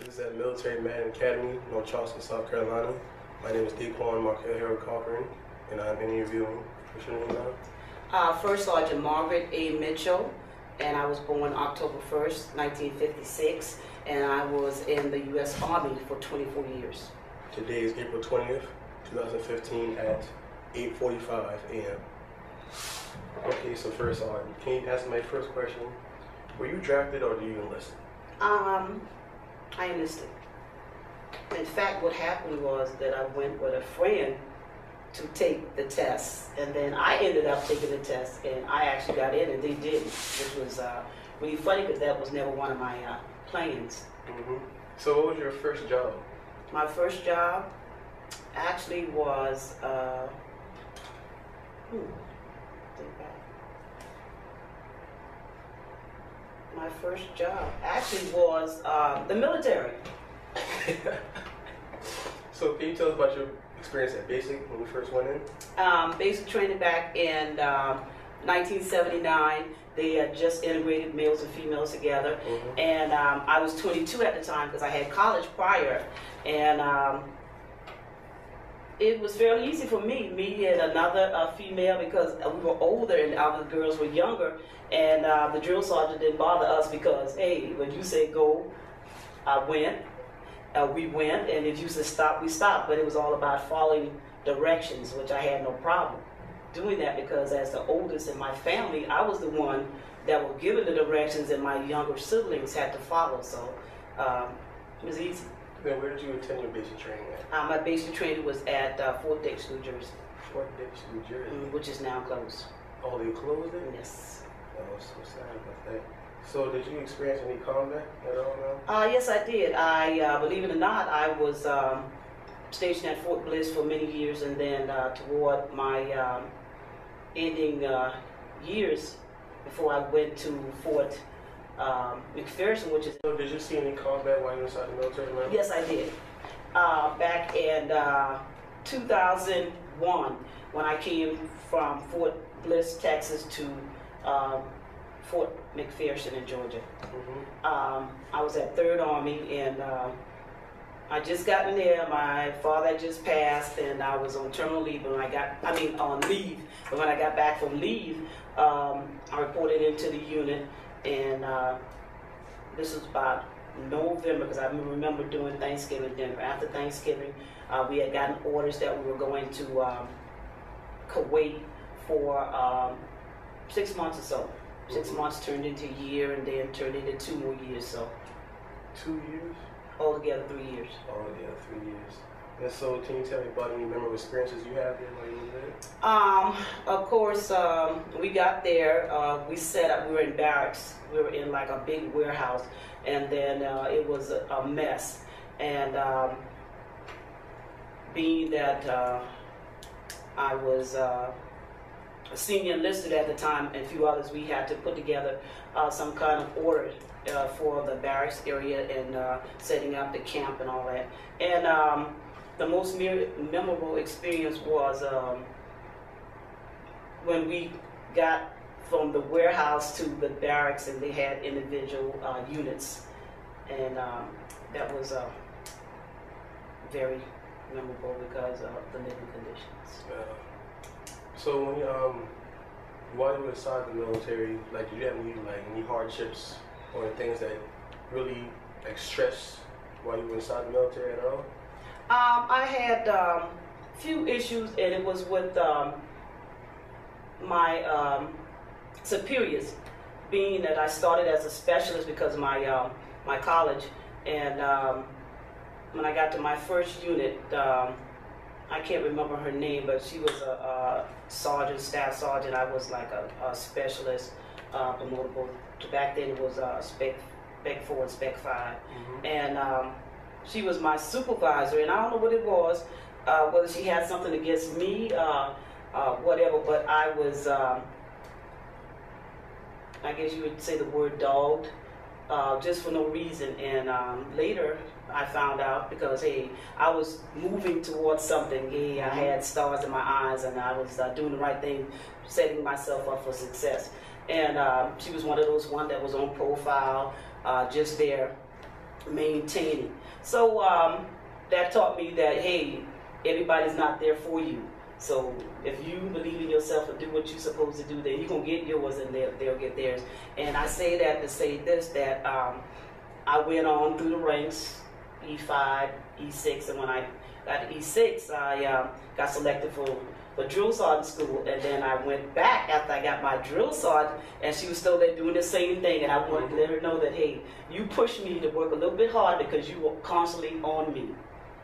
This is at Military Man Academy, North Charleston, South Carolina. My name is Margaret here at Cochran, and I'm interviewing. What's your name now? First Sergeant Margaret A. Mitchell, and I was born October 1st, 1956, and I was in the U.S. Army for 24 years. Today is April 20th, 2015 at 8:45 a.m. Okay, so first, can you answer my first question? Were you drafted or did you enlist? I enlisted. In fact, what happened was that I went with a friend to take the test, and then I ended up taking the test, and I actually got in and they didn't, which was really funny because that was never one of my plans. Mm-hmm. So what was your first job? My first job actually was, my first job actually was the military. So can you tell us about your experience at Basic when we first went in? Basic training back in 1979. They had just integrated males and females together. Mm-hmm. And I was 22 at the time because I had college prior. And it was fairly easy for me and another female, because we were older and our girls were younger. And the drill sergeant didn't bother us because, hey, when you say go, I went. We went, and if you said stop, we stopped. But it was all about following directions, which I had no problem doing that because as the oldest in my family, I was the one that was given the directions, and my younger siblings had to follow. So it was easy. Then where did you attend your basic training at? My basic training was at Fort Dix, New Jersey. Fort Dix, New Jersey? Which is now closed. Oh, they closed it? Yes. Oh, so sad about that. So did you experience any combat at all now? Yes, I did. Believe it or not, I was stationed at Fort Bliss for many years, and then toward my ending years before I went to Fort McPherson, which is... So did you see any combat while you were inside the military? Man? Yes, I did. Back in 2001, when I came from Fort Bliss, Texas to Fort McPherson in Georgia. Mm-hmm. I was at 3rd Army, and I just got in there. My father had just passed, and I was on terminal leave. And on leave. But when I got back from leave, I reported into the unit, and this was about November, because I remember doing Thanksgiving dinner. After Thanksgiving, we had gotten orders that we were going to Kuwait for 6 months or so. 6 months turned into a year, and then turned into 2 more years. So 2 years? Altogether 3 years. Altogether 3 years. And so, can you tell me about any memorable experiences you have there while you were there? Of course, we got there. We set up. We were in barracks. We were in like a big warehouse, and then it was a mess. And being that I was a senior enlisted at the time, and a few others, we had to put together some kind of order for the barracks area and setting up the camp and all that. And the most memorable experience was when we got from the warehouse to the barracks, and they had individual units, and that was very memorable because of the living conditions. So when while you were inside the military, like, did you have any hardships or things that really stress while you were inside the military at all? I had few issues, and it was with my superiors, being that I started as a specialist because of my college, and when I got to my first unit, I can't remember her name, but she was a sergeant, staff sergeant. I was like a specialist, promotable. Back then it was spec 4 and spec 5. Mm-hmm. And she was my supervisor, and I don't know what it was, whether she had something against me, whatever, but I was, I guess you would say the word dogged, just for no reason. And later I found out because, hey, I was moving towards something. Hey, I had stars in my eyes, and I was doing the right thing, setting myself up for success. And she was one of those that was on profile, just there maintaining. So that taught me that, hey, everybody's not there for you. So if you believe in yourself and do what you're supposed to do, then you're going to get yours and they'll get theirs. And I say that to say this, that I went on through the ranks, E5, E6, and when I got to E6, I got selected for drill sergeant school, and then I went back after I got my drill sergeant, and she was still there doing the same thing, and I wanted to let her know that, hey, you pushed me to work a little bit harder because you were constantly on me.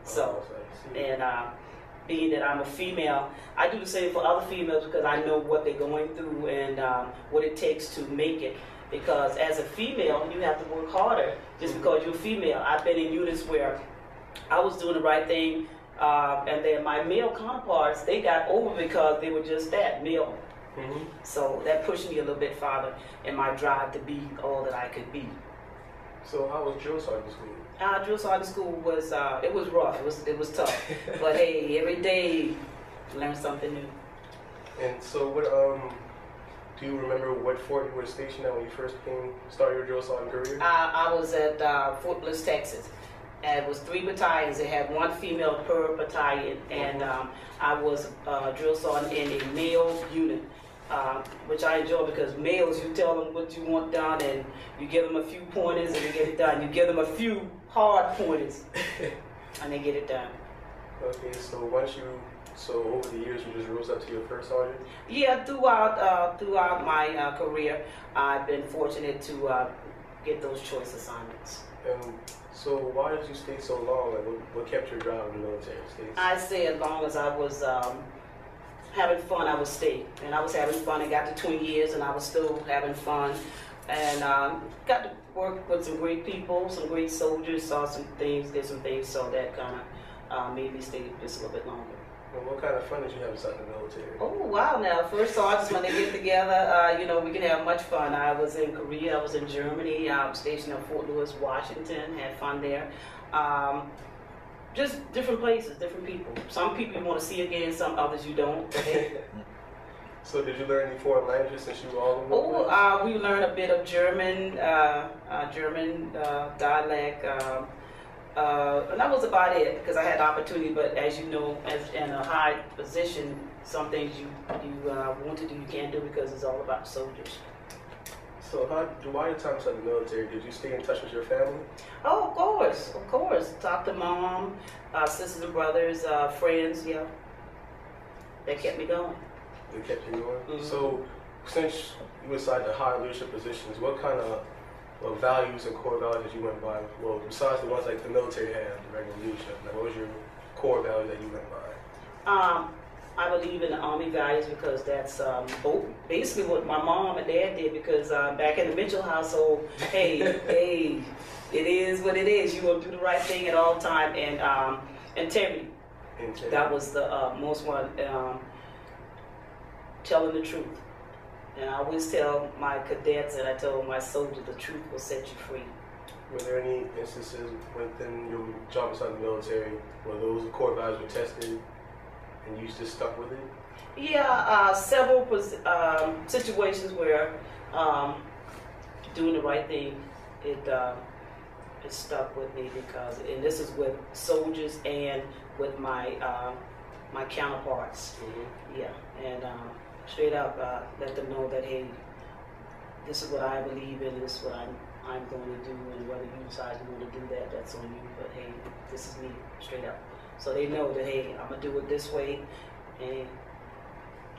So, and being that I'm a female, I do the same for other females because I know what they're going through and what it takes to make it. Because as a female, you have to work harder just because you're female. I've been in units where I was doing the right thing, and then my male counterparts, they got over because they were just that, male. So that pushed me a little bit farther in my drive to be all that I could be. So how was drill sergeant school? Drill sergeant school was it was rough. It was tough. But hey, every day learn something new. And so what do you remember what fort you were stationed at when you first started your drill sergeant career? I was at Fort Bliss, Texas. And it was 3 battalions. It had 1 female per battalion, and I was drill sergeant in a male unit, which I enjoy because males, you tell them what you want done, and you give them a few pointers, and they get it done. You give them a few hard pointers, and they get it done. Okay, so over the years, you just rose up to your first sergeant? Yeah, throughout my career, I've been fortunate to get those choice assignments. So why did you stay so long? Like, what kept your drive in the military states? I say as long as I was having fun, I would stay. And I was having fun. I got to 20 years, and I was still having fun. And got to work with some great people, some great soldiers, saw some things, did some things, so that kind of made me stay just a little bit longer. And what kind of fun did you have inside the military? Oh, wow. Now, first sergeants, when they get together, we can have much fun. I was in Korea, I was in Germany, I was stationed at Fort Lewis, Washington, had fun there. Just different places, different people. Some people you want to see again, some others you don't. So did you learn any foreign languages since you were all over the place? We learned a bit of German, dialect, and that was about it because I had the opportunity. But as you know, as in a high position, some things you want to do you can't do because it's all about soldiers. So while your time inside the military, did you stay in touch with your family? Oh, of course. Talk to mom, sisters and brothers, friends. Yeah, that kept me going. They kept you going. So since you were inside the high leadership positions, what kind of values and core values that you went by? Well, besides the ones like the military had, the regular leadership, like what was your core value that you went by? I believe in the Army values because that's basically what my mom and dad did because back in the Mitchell household, hey, it is what it is. You're going to do the right thing at all time, and integrity. That was the most one, telling the truth. And I always tell my cadets and I tell my soldiers the truth will set you free. Were there any instances within your job inside the military where those core values were tested and you just stuck with it? Yeah, several situations where doing the right thing, it stuck with me because, and this is with soldiers and with my my counterparts. Yeah, and straight up let them know that, hey, this is what I believe in, this is what I'm going to do, and whether you decide you want to do that, that's on you, but hey, this is me, straight up. So they know that, hey, I'm going to do it this way, and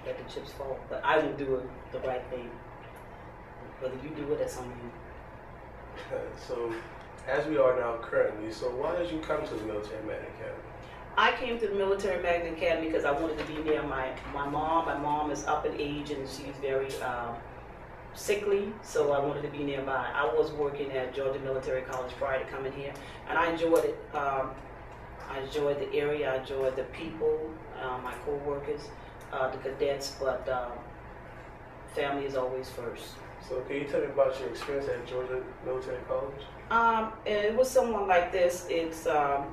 let the chips fall. But I will do it the right thing. Whether you do it, that's on you. So, as we are now currently, so why did you come to the Military Magnet Academy? I came to the Military Magnet Academy because I wanted to be near my mom. My mom is up in age and she's very sickly, so I wanted to be nearby. I was working at Georgia Military College prior to coming here, and I enjoyed it. I enjoyed the area, I enjoyed the people, my co-workers, the cadets, but family is always first. So can you tell me about your experience at Georgia Military College? It was someone like this. It's a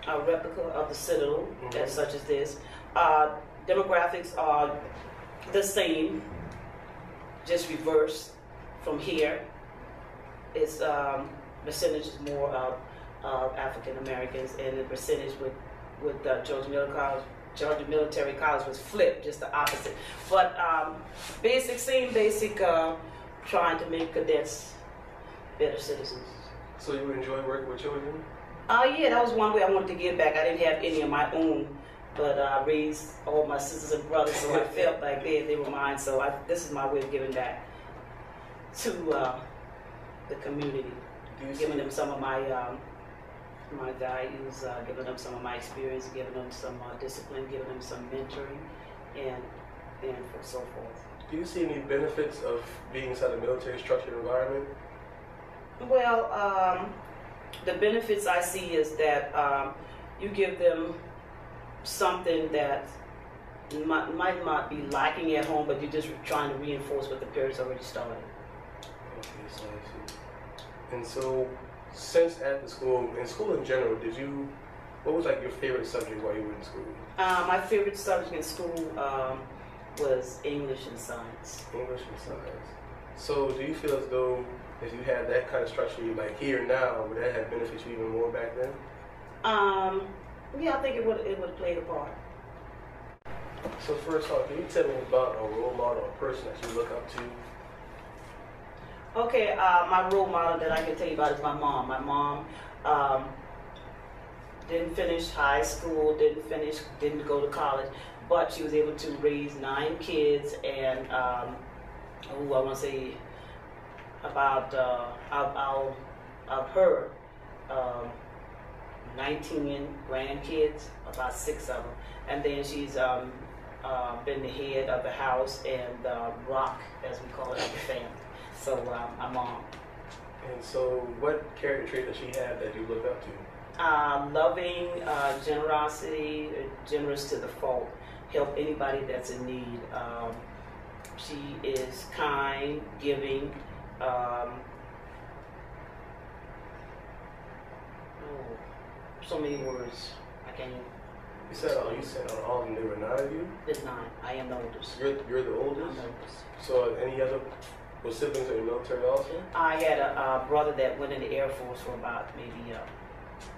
replica of the Citadel, as such as this. Demographics are the same, just reversed from here. It's percentage is more of African Americans, and the percentage with Georgia Military College was flipped, just the opposite. But same basic, trying to make cadets better citizens. So you enjoy working with children? Yeah, that was one way I wanted to give back. I didn't have any of my own, but I raised all my sisters and brothers, so I felt like they were mine. So this is my way of giving back to the community, giving them some of my my values, giving them some of my experience, giving them some discipline, giving them some mentoring, and so forth. Do you see any benefits of being inside a military structured environment? Well, the benefits I see is that you give them something that might not be lacking at home, but you're just trying to reinforce what the parents already started. Okay, so I see. And so, since at the school, in school in general, what was like your favorite subject while you were in school? My favorite subject in school was English and science. English and science. So do you feel as though if you had that kind of structure, like here now, would that have benefited you even more back then? Yeah, I think it would play a part. So first off, can you tell me about a role model or person that you look up to? Okay, my role model that I can tell you about is my mom. My mom didn't finish high school, didn't go to college, but she was able to raise 9 kids, and I want to say about of her 19 grandkids, about 6 of them, and then she's been the head of the house and rock, as we call it, of the family. So my mom. And so, what character trait does she have that you look up to? Loving, generosity, generous to the fault, help anybody that's in need. She is kind, giving. So many words. I can't even. You said all of them, there were 9 of you? There's 9. I am the oldest. You're the oldest? I'm the oldest. So any other siblings in the military also? I had a brother that went in the Air Force for about maybe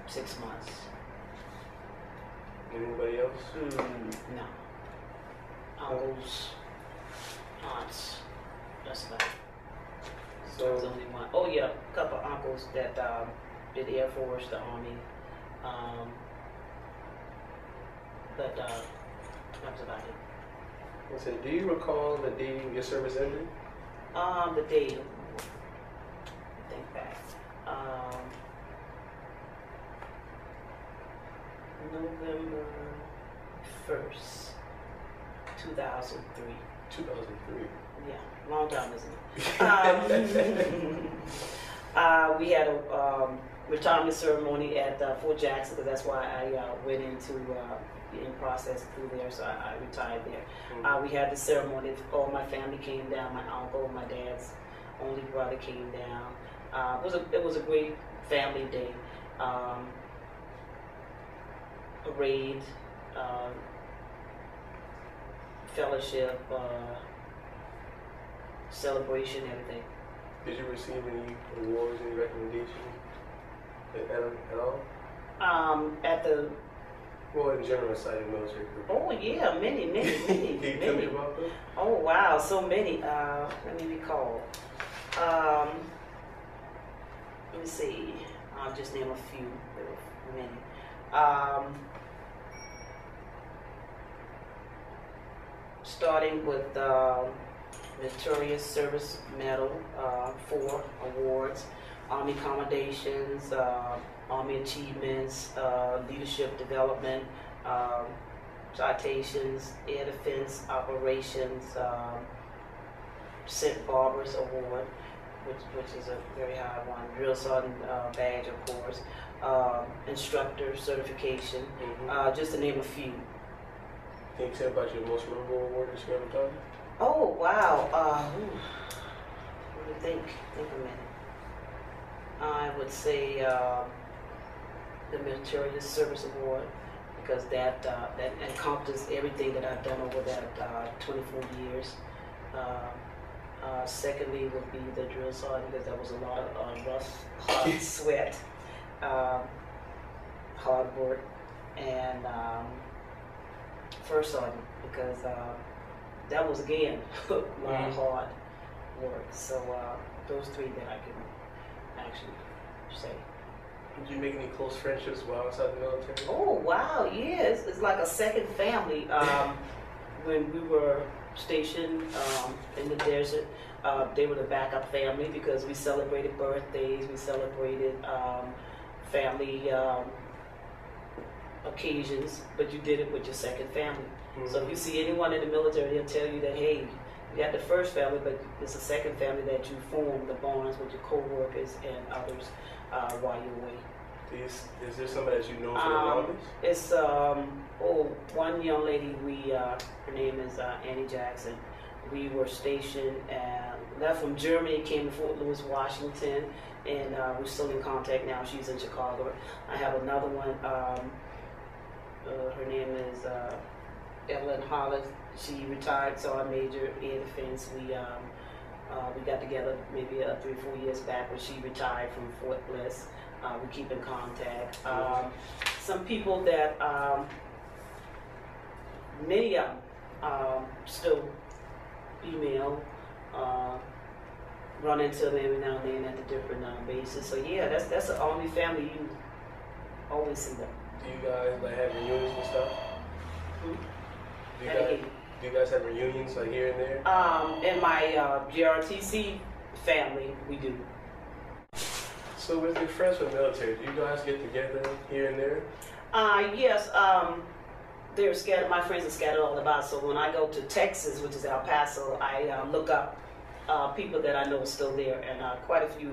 6 months. Anybody else? No. Uncles, aunts, that's about it. So there was only one. Oh yeah, a couple of uncles that did the Air Force, the Army. But that was about it. I said, do you recall the day your service ended? The date. Think back. November 1st, 2003. 2003. Yeah, long time, isn't it? We had a retirement ceremony at Fort Jackson, because that's why I went into in process through there, so I retired there. Mm-hmm. We had the ceremony. All my family came down. My uncle, my dad's only brother came down. It was a great family day. Parade, fellowship, celebration, everything. Did you receive any awards, any recommendations at all? At the Well, in general, inside the military group. Oh yeah, many. Can you tell me about them? Oh wow, so many. Let me recall. Let me see. I'll just name a few. There were many. Starting with Meritorious Service Medal, 4 awards, Army Commendations, Army Achievements, Leadership Development, Citations, Air Defense Operations, St. Barbara's Award, which is a very high one, Drill Sergeant Badge, of course, Instructor Certification, just to name a few. Can you tell about your most memorable award that you ever done? Oh, wow. Let me think a minute. I would say the Meritorious Service Award, because that encompasses everything that I've done over that 24 years. Secondly would be the drill sergeant, because there was a lot of rough, hard sweat, hard work, and first sergeant, because that was again a lot of hard work. So those three that I can actually say. Did you make any close friendships while outside the military? Oh wow, yes, it's like a second family. When we were stationed in the desert, they were the backup family, because we celebrated birthdays, we celebrated family occasions, but you did it with your second family. So if you see anyone in the military, they'll tell you that, hey, you got the first family, but it's a second family that you form the bonds with your co-workers and others while you're away. Is there somebody that you know for the longest? It's one young lady. Her name is Annie Jackson. We were stationed and left from Germany, came to Fort Lewis, Washington, and we're still in contact now. She's in Chicago. I have another one. Her name is Evelyn Hollis. She retired, so I majored in defense. We got together maybe 3 or 4 years back when she retired from Fort Bliss. We keep in contact. Some people that, many of them still email, run into them every now and then at the different bases. So yeah, that's the only family you always see them. Do you guys like have reunions and stuff? Do you guys have reunions like here and there? In my JROTC family, we do. So with your friends from the military, do you guys get together here and there? Yes. They're scattered. My friends are scattered all about. So when I go to Texas, which is El Paso, I look up people that I know are still there, and quite a few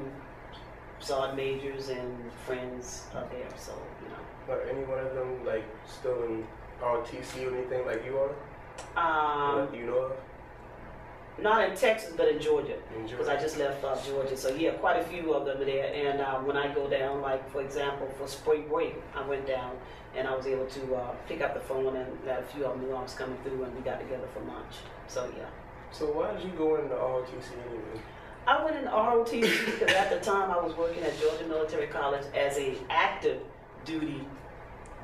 sergeant majors and friends are there. So you know. Are any one of them like still in ROTC or anything like you are? Do you know of? Not in Texas, but in Georgia, because I just left Georgia. So yeah, quite a few of them are there. And when I go down, like for example, for spring break, I went down and I was able to pick up the phone and let a few of them know I was coming through, and we got together for lunch. So yeah. So why did you go into ROTC anyway? I went into ROTC because at the time I was working at Georgia Military College as a active duty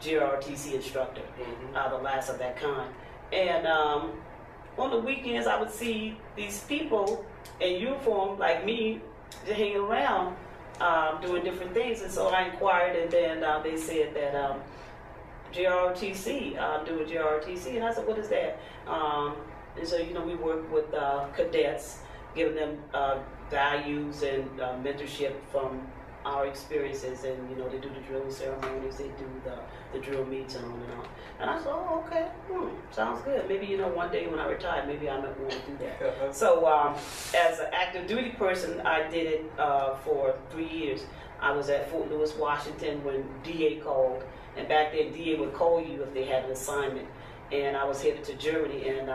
JROTC instructor, the last of that kind. And on the weekends, I would see these people in uniform like me just hanging around doing different things. And so I inquired, and then they said that JROTC, doing JROTC. And I said, what is that? And so, you know, we work with cadets, giving them values and mentorship from our experiences, and you know, they do the drilling ceremonies, they do the drill meets and on and on. And I said, oh, okay, sounds good. Maybe, you know, one day when I retire, maybe I might want to do that. So as an active duty person, I did it for 3 years. I was at Fort Lewis, Washington when DA called, and back then DA would call you if they had an assignment. And I was headed to Germany, and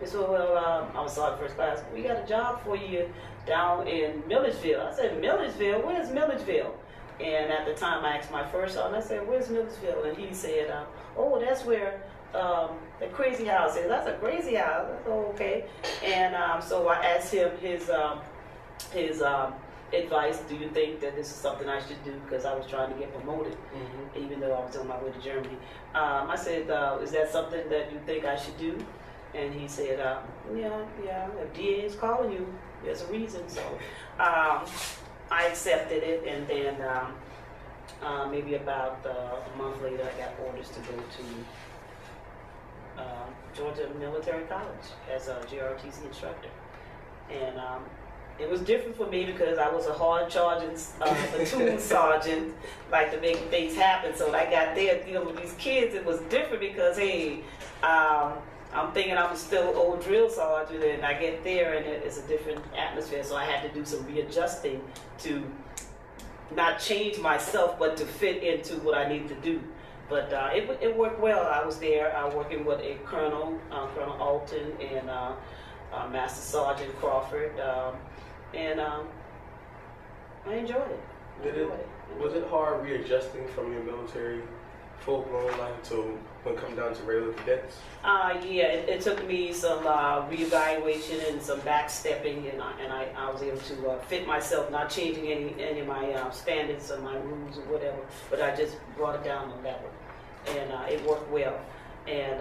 they said, well, I was sergeant first class, we got a job for you down in Milledgeville. I said, Milledgeville? Where's Milledgeville? And at the time, I asked my first sergeant, I said, where's Milledgeville? And he said, oh, that's where the crazy house is. That's a crazy house. I said, oh, okay. And so I asked him his advice. Do you think that this is something I should do? Because I was trying to get promoted, even though I was on my way to Germany. I said, is that something that you think I should do? And he said, yeah, if DA is calling you, there's a reason. So I accepted it, and then maybe about a month later, I got orders to go to Georgia Military College as a JROTC instructor. And it was different for me because I was a hard-charging platoon sergeant, like to make things happen. So when I got there dealing with these kids, it was different because, hey, I'm thinking I'm still old drill sergeant, and I get there and it's a different atmosphere. So I had to do some readjusting to not change myself, but to fit into what I need to do. But it worked well. I was there working with a Colonel Alton, and Master Sergeant Crawford. And I enjoyed it. Was it hard readjusting from your military full-blown life until when it comes down to regular cadets? Yeah, it took me some reevaluation and some backstepping, and I was able to fit myself, not changing any of my standards or my rules or whatever, but I just brought it down a level, and it worked well. And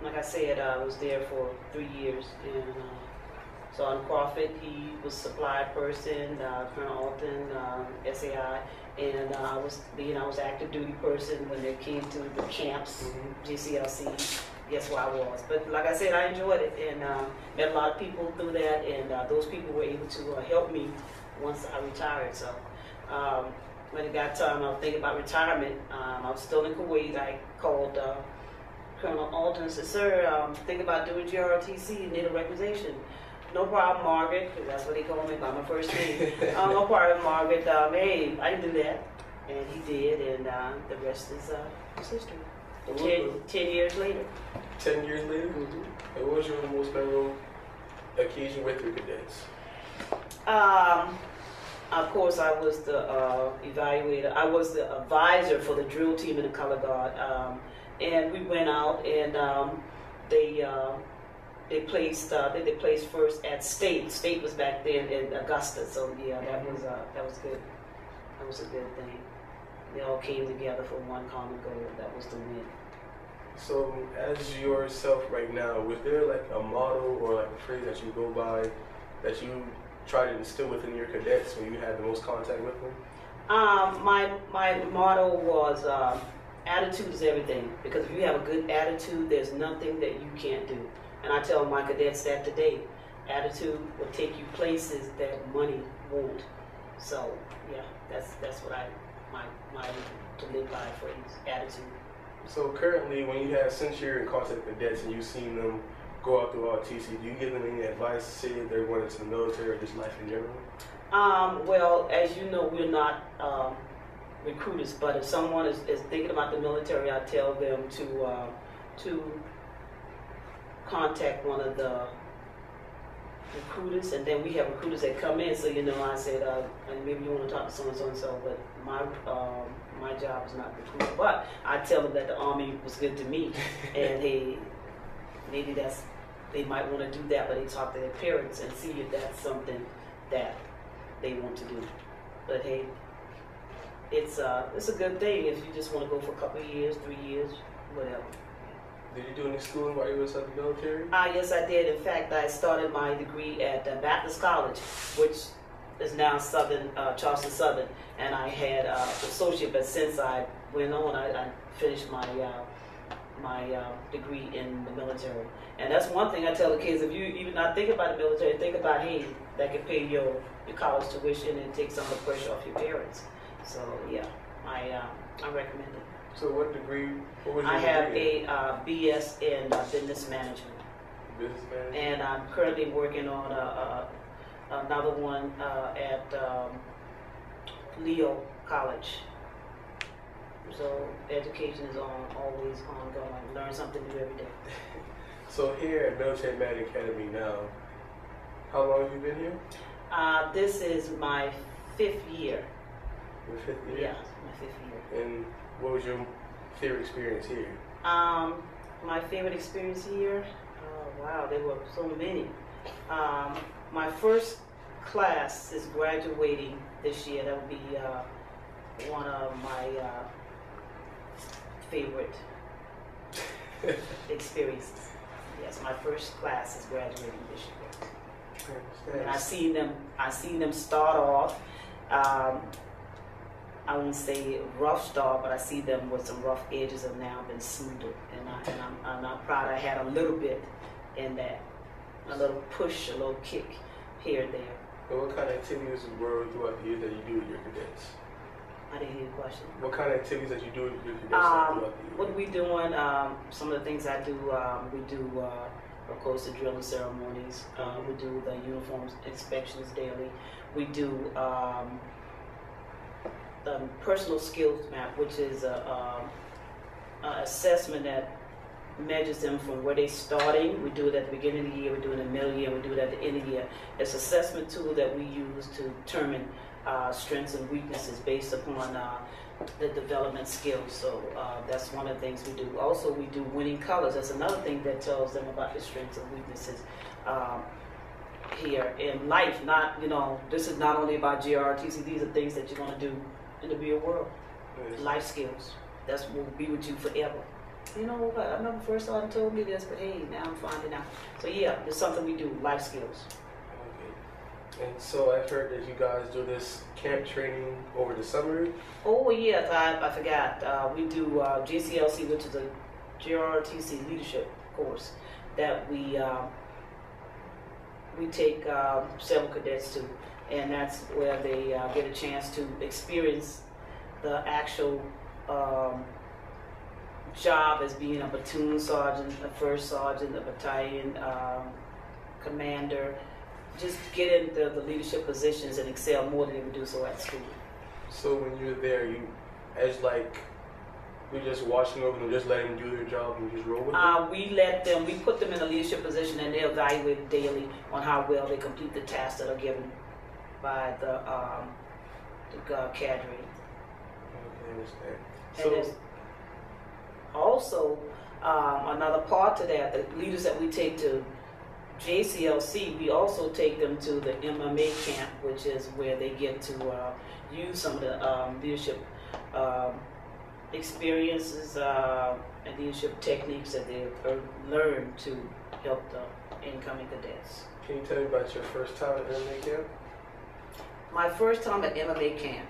like I said, I was there for 3 years, and so on Crawford, he was supply person, Colonel Alton, SAI, and I was active duty person when they came to the camps, GCLC. Guess where I was. But like I said, I enjoyed it, and met a lot of people through that, and those people were able to help me once I retired. So when it got time, I was thinking about retirement. I was still in Kuwait. I called Colonel Alton and said, "Sir, think about doing JROTC, need a recognition." "No problem, Margaret," because that's what they call me by my first name. "No problem, Margaret. Hey, I can do that." And he did, and the rest is history. 10 years later. 10 years later? Mm-hmm. And what was your most memorable occasion with your cadets? Of course, I was the evaluator. I was the advisor for the drill team in the color guard. And we went out, and they placed first at State. State was back then in Augusta, so yeah, that was good. That was a good thing. They all came together for one common goal. That was the win. So, as yourself right now, was there like a motto or like a phrase that you go by that you try to instill within your cadets when you had the most contact with them? My motto was attitude is everything. Because if you have a good attitude, there's nothing that you can't do. And I tell my cadets that today. Attitude will take you places that money won't. So yeah, that's what my to live by phrase, attitude. So currently, since you're in contact with cadets and you've seen them go out through ROTC, do you give them any advice, say if they're going into the military or just life in general? Well, as you know, we're not recruiters, but if someone is thinking about the military, I tell them to contact one of the recruiters, and then we have recruiters that come in. So I said, and maybe you want to talk to so and so, but my job is not recruiting. But I tell them that the Army was good to me, and maybe they might want to do that, but they talk to their parents and see if that's something that they want to do. But hey, it's a good thing if you just want to go for a couple of years, 3 years, whatever. Did you do any schooling while you were in the military? Yes, I did. In fact, I started my degree at Baptist College, which is now Charleston Southern, and I had an associate. But since I went on, I finished my degree in the military. And that's one thing I tell the kids: if you even not think about the military, think about that can pay your college tuition and take some of the pressure off your parents. So yeah, I recommend it. So what was your degree? I have a BS in business management. Business management? And I'm currently working on another one at Leo College. So education is always ongoing. Learn something new every day. So here at Military Med Academy now, how long have you been here? This is my 5th year. Your 5th year? Yeah, my 5th year. And what was your favorite experience here? My favorite experience here? Wow, there were so many. My first class is graduating this year. That would be one of my favorite experiences. Yes, my first class is graduating this year. And I seen them start off. I won't say rough start, but I see them with some rough edges have now been smoother, and I'm not proud. I had a little bit in that, a little push, a little kick here and there. And what kind of activities were throughout the years that you do with your cadets? I didn't hear your question. What kind of activities that you do with your cadets throughout the year? What are we doing? Some of the things I do, we do, of course, the drilling ceremonies. We do the uniforms inspections daily. We do the personal skills map, which is a assessment that measures them from where they're starting. We do it at the beginning of the year, we do it in the middle of the year, we do it at the end of the year. It's an assessment tool that we use to determine strengths and weaknesses based upon the development skills. So that's one of the things we do. Also, we do winning colors. That's another thing that tells them about their strengths and weaknesses here in life. Not, you know, this is not only about JROTC. These are things that you're going to do in the real world. Yes. Life skills. That's what will be with you forever. You know what? I remember first time told me this, but hey, now I'm finding out. So yeah, it's something we do. Life skills. Okay. And so I've heard that you guys do this camp training over the summer. Oh yes, I forgot. We do GCLC, which is a JROTC leadership course that we take several cadets to, and that's where they get a chance to experience the actual job as being a platoon sergeant, a first sergeant, a battalion commander. Just get into the leadership positions and excel more than they would do so at school. So when you're there, you're just watching over them, just letting them do their job and just roll with them? We put them in a leadership position and they're evaluated daily on how well they complete the tasks that are given by the cadre. Okay, I understand. And there's also another part to that, the leaders that we take to JCLC, we also take them to the MMA camp, which is where they get to use some of the leadership experiences and leadership techniques that they've learned to help the incoming cadets. Can you tell me about your first time at MMA camp? My first time at MMA camp.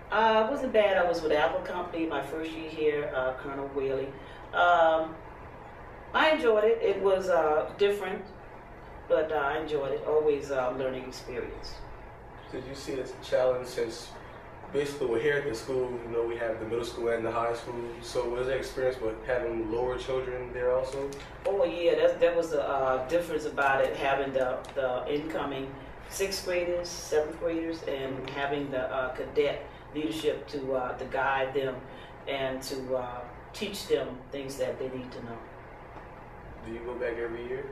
It wasn't bad. I was with Apple Company my first year here, Colonel Whaley. I enjoyed it. It was different, but I enjoyed it. Always learning experience. Did you see it as a challenge since basically we're here at the school, you know, we have the middle school and the high school, so was there experience with having lower children there also? Oh yeah, that was the difference about it, having the incoming 6th graders, 7th graders, and having the cadet leadership to guide them and to teach them things that they need to know. Do you go back every year?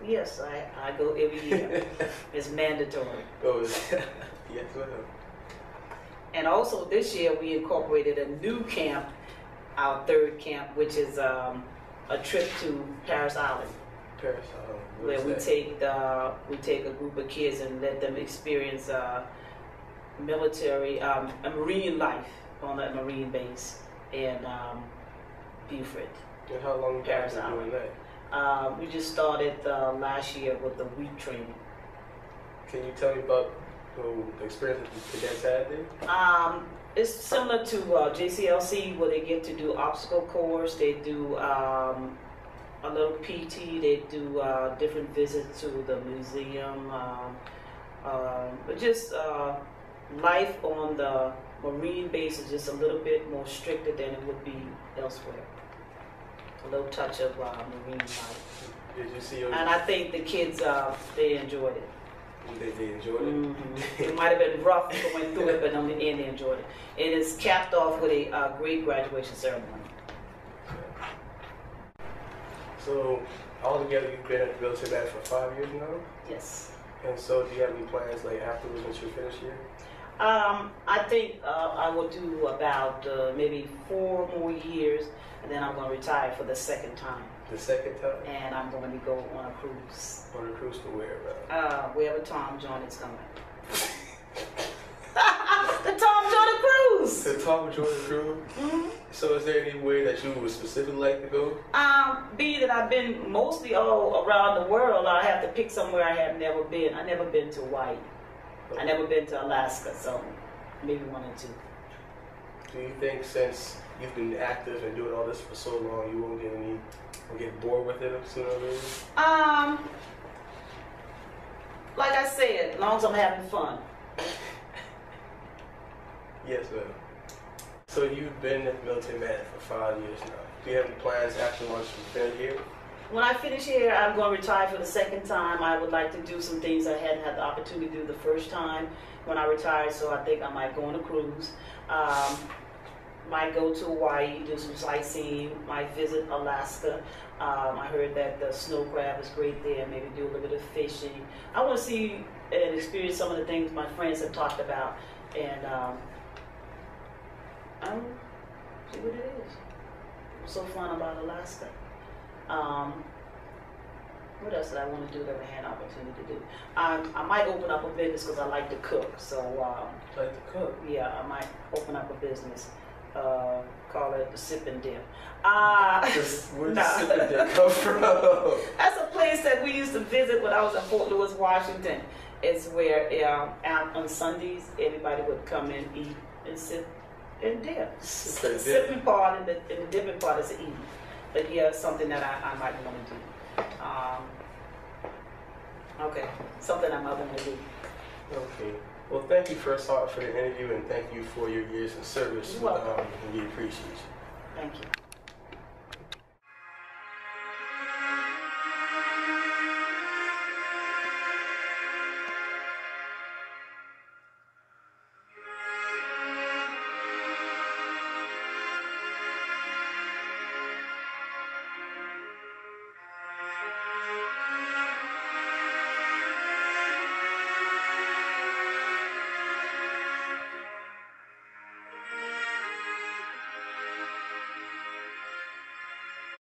Yes, I go every year. It's mandatory. Oh, yes, well. And also this year we incorporated a new camp, our 3rd camp, which is a trip to Paris Island. Paris Island. Where we take a group of kids and let them experience military, a marine life on a marine base in Beaufort. And how long have you been doing that? We just started last year with the week training. Can you tell me about the experience that the cadets had there? It's similar to JCLC, where they get to do obstacle course. They do a little PT. They do different visits to the museum. But just life on the marine base is just a little bit more stricter than it would be elsewhere. A little touch of marine life. Did you see? And I think the kids they enjoyed it. They enjoyed it? Mm-hmm. It might have been rough going through it, but on the end they enjoyed it. It is capped off with a great graduation ceremony. So, altogether you've been at the military band for 5 years now? Yes. And so, do you have any plans like afterwards once you finish here? I think I will do about maybe 4 more years, and then I'm going to retire for the 2nd time. The 2nd time? And I'm going to go on a cruise. On a cruise to where, wherever Tom Jordan's coming. The Tom Jordan cruise! The Tom Jordan cruise? Mm-hmm. So is there any way that you would specifically like to go? Being that I've been mostly all around the world, I have to pick somewhere I have never been. I've never been to Hawaii. Okay. I've never been to Alaska, so maybe 1 or 2. Do you think since you've been active and doing all this for so long, you won't get bored with it sooner or later? Like I said, as long as I'm having fun. Yes, ma'am. So you've been at the military man for 5 years now. Do you have any plans after once you finish here? When I finish here, I'm going to retire for the 2nd time. I would like to do some things I hadn't had the opportunity to do the first time when I retired, so I think I might go on a cruise. Might go to Hawaii, do some sightseeing, might visit Alaska. I heard that the snow crab is great there, maybe do a little bit of fishing. I want to see and experience some of the things my friends have talked about, and See what it is. What's so fun about Alaska? What else did I want to do that I had opportunity to do? I might open up a business because I like to cook. So like to cook? Yeah, I might open up a business. Call it the Sip and Dip. Where did Sip and Dip come from? That's a place that we used to visit when I was in Fort Lewis, Washington. It's where on Sundays everybody would come and eat and sip and dip. The sipping part and the dipping part is eating. But yeah, it's something that I might want to do. Okay, something I might want to do. Okay. Well, thank you first off for the interview, and thank you for your years of service. You're welcome. We appreciate you. Thank you.